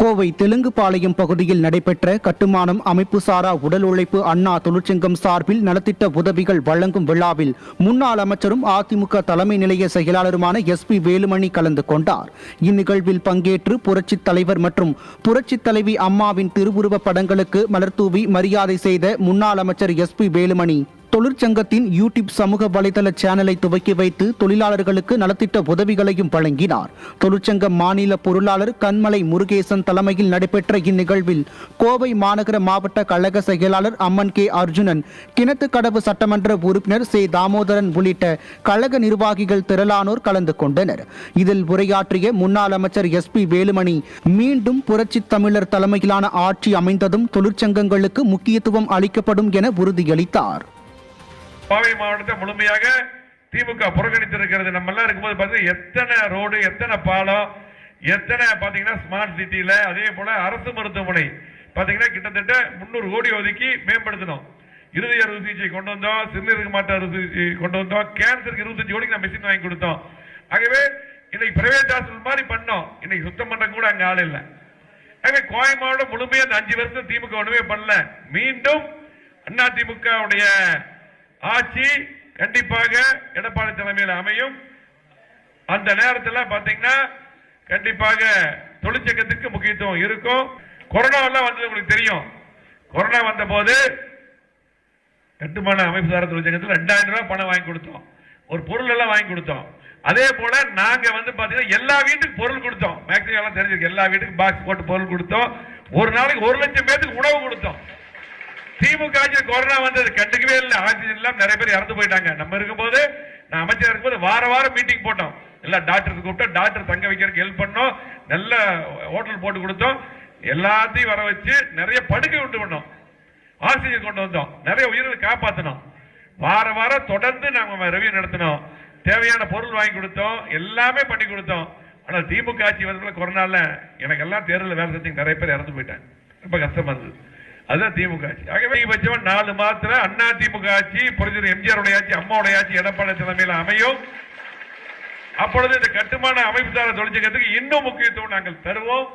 கோவை தெலுங்குபாளையம் பகுதியில் நடைபெற்ற கட்டுமானம் அமைப்பு சாரா உடல் உழைப்பு அண்ணா தொழிற்சங்கம் சார்பில் நலத்திட்ட உதவிகள் வழங்கும் விழாவில் முன்னாள் அமைச்சரும் அதிமுக தலைமை நிலைய செயலாளருமான SP வேலுமணி கலந்து கொண்டார். இந்நிகழ்வில் பங்கேற்று புரட்சித் தலைவர் மற்றும் புரட்சித் தலைவி அம்மாவின் திருவுருவ படங்களுக்கு மலர்தூவி மரியாதை செய்த முன்னாள் அமைச்சர் SP வேலுமணி தொழிற்சங்கத்தின் யூடியூப் சமூக வலைதள சேனலை துவக்கி வைத்து தொழிலாளர்களுக்கு நலத்திட்ட உதவிகளையும் வழங்கினார். தொழிற்சங்க மாநில பொருளாளர் கண்மலை முருகேசன் தலைமையில் நடைபெற்ற இந்நிகழ்வில் கோவை மாநகர மாவட்ட கழக செயலாளர் அம்மன் K அர்ஜுனன், கிணத்துக்கடவு சட்டமன்ற உறுப்பினர் சே தாமோதரன் உள்ளிட்ட கழக நிர்வாகிகள் திரளானோர் கலந்து கொண்டனர். இதில் உரையாற்றிய முன்னாள் அமைச்சர் SP வேலுமணி, மீண்டும் புரட்சித் தமிழர் தலைமையிலான ஆட்சி அமைந்ததும் தொழிற்சங்கங்களுக்கு முக்கியத்துவம் அளிக்கப்படும் என உறுதியளித்தார். கோவை மாவட்டத்தை முழுமையாக திமுக புறக்கணித்திருக்கிறது. நம்ம எல்லாம் இருக்கும்போது பார்த்தீங்கன்னா எத்தனை ரோடு, எத்தனை பாலம், எத்தனை பார்த்தீங்கன்னா ஸ்மார்ட் சிட்டியில, அதே போல அரசு மருத்துவமனை பார்த்தீங்கன்னா கிட்டத்தட்ட 300 கோடி ஒதுக்கி மேம்படுத்தணும். இருதய அறுவை சிகிச்சை கொண்டு வந்தோம், சிறுநீரக மாற்று அறுவை சிகிச்சை கொண்டு வந்தோம், கேன்சருக்கு 25 கோடிக்கு நான் மெஷின் வாங்கி கொடுத்தோம். ஆகவே இன்னைக்கு பிரைவேட் ஹாஸ்பிட்டல் மாதிரி பண்ணோம். இன்னைக்கு சுத்தம் பண்ற கூட அங்க ஆள் இல்லை. ஆகவே கோவை மாவட்டம் முழுமையா அந்த 5 வருஷம் திமுக ஒண்ணுமே பண்ணல. மீண்டும் அண்ணா திமுக உடைய ஆட்சி கண்டிப்பாக எடப்பாடி தலைமையில் அமையும். அந்த நேரத்தில் பாத்தீங்கன்னா கண்டிப்பாக தொழிற்சங்கத்துக்கு முக்கியத்துவம் இருக்கும். கொரோனா எல்லாம் வந்தது உங்களுக்கு தெரியும். கொரோனா வந்த போது கட்டுமான அமைப்பு சாரா தொழிற்சங்கத்தில் 2000 ரூபாய் பணம் வாங்கி கொடுத்தோம். ஒரு பொருள் எல்லாம் வாங்கி கொடுத்தோம். அதே போல நாங்க பாத்தீங்கன்னா எல்லா வீட்டுக்கு பொருள் கொடுத்தோம். மேக்சிமம் எல்லாம் தெரிஞ்சிருக்கு. எல்லா வீட்டுக்கு பாக்ஸ் போட்டு பொருள் கொடுத்தோம். ஒரு நாளைக்கு 1 லட்சம் பேருக்கு உணவு கொடுத்தோம். திமுக ஆட்சி கொரோனா வந்தது கண்டுக்கவே இல்லை. ஆக்சிஜன் எல்லாம் நிறைய பேர் இறந்து போயிட்டாங்க. நம்ம இருக்கும்போது, நான் அமைச்சர் இருக்கும்போது வாரம் மீட்டிங் போட்டோம். எல்லா டாக்டருக்கு கூப்பிட்டோம். டாக்டர் தங்க வைக்கிறதுக்கு ஹெல்ப் பண்ணோம். நல்ல ஹோட்டல் போட்டு கொடுத்தோம். எல்லாத்தையும் வர வச்சு நிறைய படுக்கை உண்டு பண்ணோம். ஆக்சிஜன் கொண்டு வந்தோம். நிறைய உயிர்களை காப்பாற்றணும். வாரம் தொடர்ந்து நாங்க ரெவியூ நடத்தினோம். தேவையான பொருள் வாங்கி கொடுத்தோம். எல்லாமே பண்ணி கொடுத்தோம். ஆனால் திமுக ஆட்சி வந்து கொரோனால எனக்கு எல்லாம் தேர்தலில் வேலை செஞ்சு நிறைய பேர் இறந்து போயிட்டாங்க. ரொம்ப கஷ்டமா இருந்தது. அதுதான் திமுக ஆட்சி. ஆகவே பட்சம் 4 மாதத்துல அண்ணா திமுக ஆட்சி, புரட்சி எம்ஜிஆர் ஆட்சி, அம்மாவுடைய ஆட்சி எடப்பாடி தலைமையில் அமையும். அப்பொழுது இந்த கட்டுமான அமைப்பு சாரா தொழிற்சங்கத்துக்கு இன்னும் முக்கியத்துவம் நாங்கள் தருவோம்.